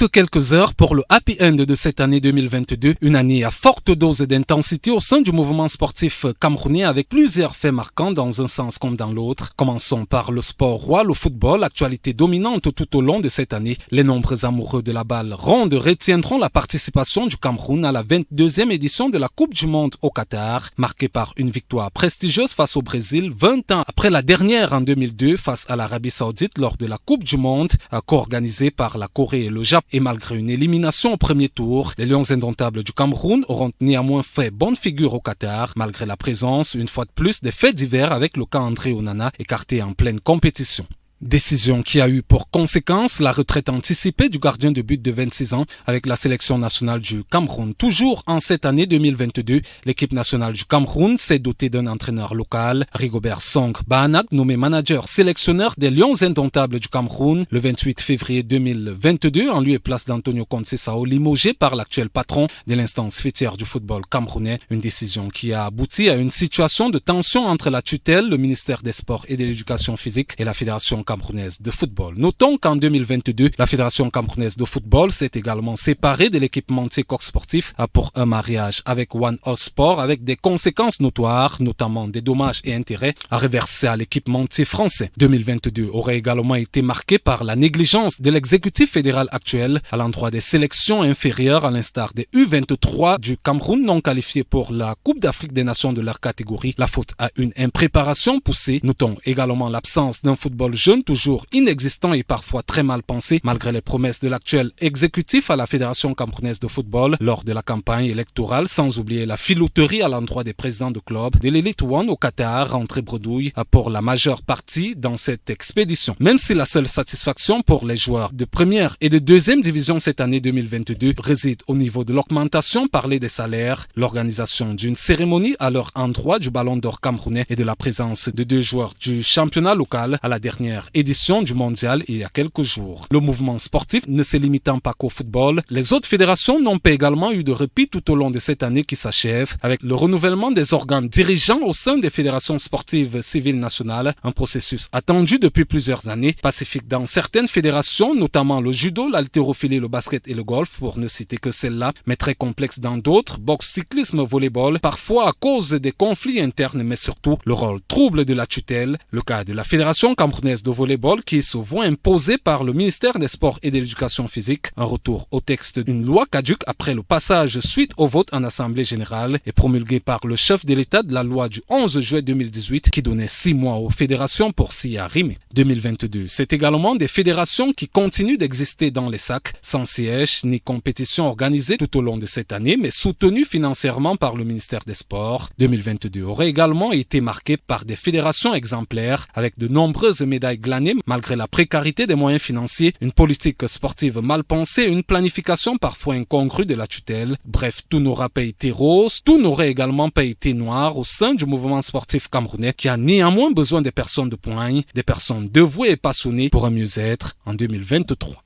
Quelques heures pour le happy end de cette année 2022, une année à forte dose d'intensité au sein du mouvement sportif camerounais avec plusieurs faits marquants dans un sens comme dans l'autre. Commençons par le sport roi, le football, actualité dominante tout au long de cette année. Les nombreux amoureux de la balle ronde retiendront la participation du Cameroun à la 22e édition de la Coupe du Monde au Qatar, marquée par une victoire prestigieuse face au Brésil 20 ans après la dernière en 2002 face à l'Arabie Saoudite lors de la Coupe du Monde, co-organisée par la Corée et le Japon. Et malgré une élimination au premier tour, les Lions indomptables du Cameroun auront néanmoins fait bonne figure au Qatar, malgré la présence, une fois de plus, des faits divers avec le cas André Onana écarté en pleine compétition. Décision qui a eu pour conséquence la retraite anticipée du gardien de but de 26 ans avec la sélection nationale du Cameroun. Toujours en cette année 2022, l'équipe nationale du Cameroun s'est dotée d'un entraîneur local, Rigobert Song Bahanak, nommé manager sélectionneur des Lions indomptables du Cameroun le 28 février 2022 en lieu et place d'Antonio Conceição, limogé par l'actuel patron de l'instance fêtière du football camerounais. Une décision qui a abouti à une situation de tension entre la tutelle, le ministère des Sports et de l'Éducation physique et la Fédération camerounaise de football. Notons qu'en 2022, la Fédération camerounaise de football s'est également séparée de l'équipementier Coq Sportif pour un mariage avec One All Sport avec des conséquences notoires, notamment des dommages et intérêts à reverser à l'équipementier français. 2022 aurait également été marqué par la négligence de l'exécutif fédéral actuel à l'endroit des sélections inférieures à l'instar des U23 du Cameroun non qualifiés pour la Coupe d'Afrique des Nations de leur catégorie. La faute à une impréparation poussée. Notons également l'absence d'un football jeune toujours inexistant et parfois très mal pensé malgré les promesses de l'actuel exécutif à la Fédération camerounaise de football lors de la campagne électorale, sans oublier la filouterie à l'endroit des présidents de clubs de l'Elite One au Qatar, rentrée bredouille pour la majeure partie dans cette expédition. Même si la seule satisfaction pour les joueurs de première et de deuxième division cette année 2022 réside au niveau de l'augmentation parlée des salaires, l'organisation d'une cérémonie à leur endroit du Ballon d'Or camerounais et de la présence de 2 joueurs du championnat local à la dernière édition du mondial il y a quelques jours. Le mouvement sportif ne se limitant pas qu'au football, les autres fédérations n'ont pas également eu de répit tout au long de cette année qui s'achève avec le renouvellement des organes dirigeants au sein des fédérations sportives civiles nationales, un processus attendu depuis plusieurs années, pacifique dans certaines fédérations, notamment le judo, l'haltérophilie, le basket et le golf, pour ne citer que celles-là, mais très complexe dans d'autres, boxe, cyclisme, volleyball, parfois à cause des conflits internes, mais surtout le rôle trouble de la tutelle, le cas de la Fédération camerounaise de volleyball qui se voit imposé par le ministère des Sports et de l'Éducation physique, un retour au texte d'une loi caduque après le passage suite au vote en Assemblée générale et promulgué par le chef de l'État de la loi du 11 juillet 2018 qui donnait 6 mois aux fédérations pour s'y arrimer. 2022, c'est également des fédérations qui continuent d'exister dans les sacs, sans siège ni compétition organisée tout au long de cette année, mais soutenues financièrement par le ministère des Sports. 2022 aurait également été marqué par des fédérations exemplaires avec de nombreuses médailles glanées malgré la précarité des moyens financiers, une politique sportive mal pensée, une planification parfois incongrue de la tutelle. Bref, tout n'aura pas été rose, tout n'aurait également pas été noir au sein du mouvement sportif camerounais qui a néanmoins besoin des personnes de poigne, des personnes dévouées et passionnées pour un mieux-être en 2023.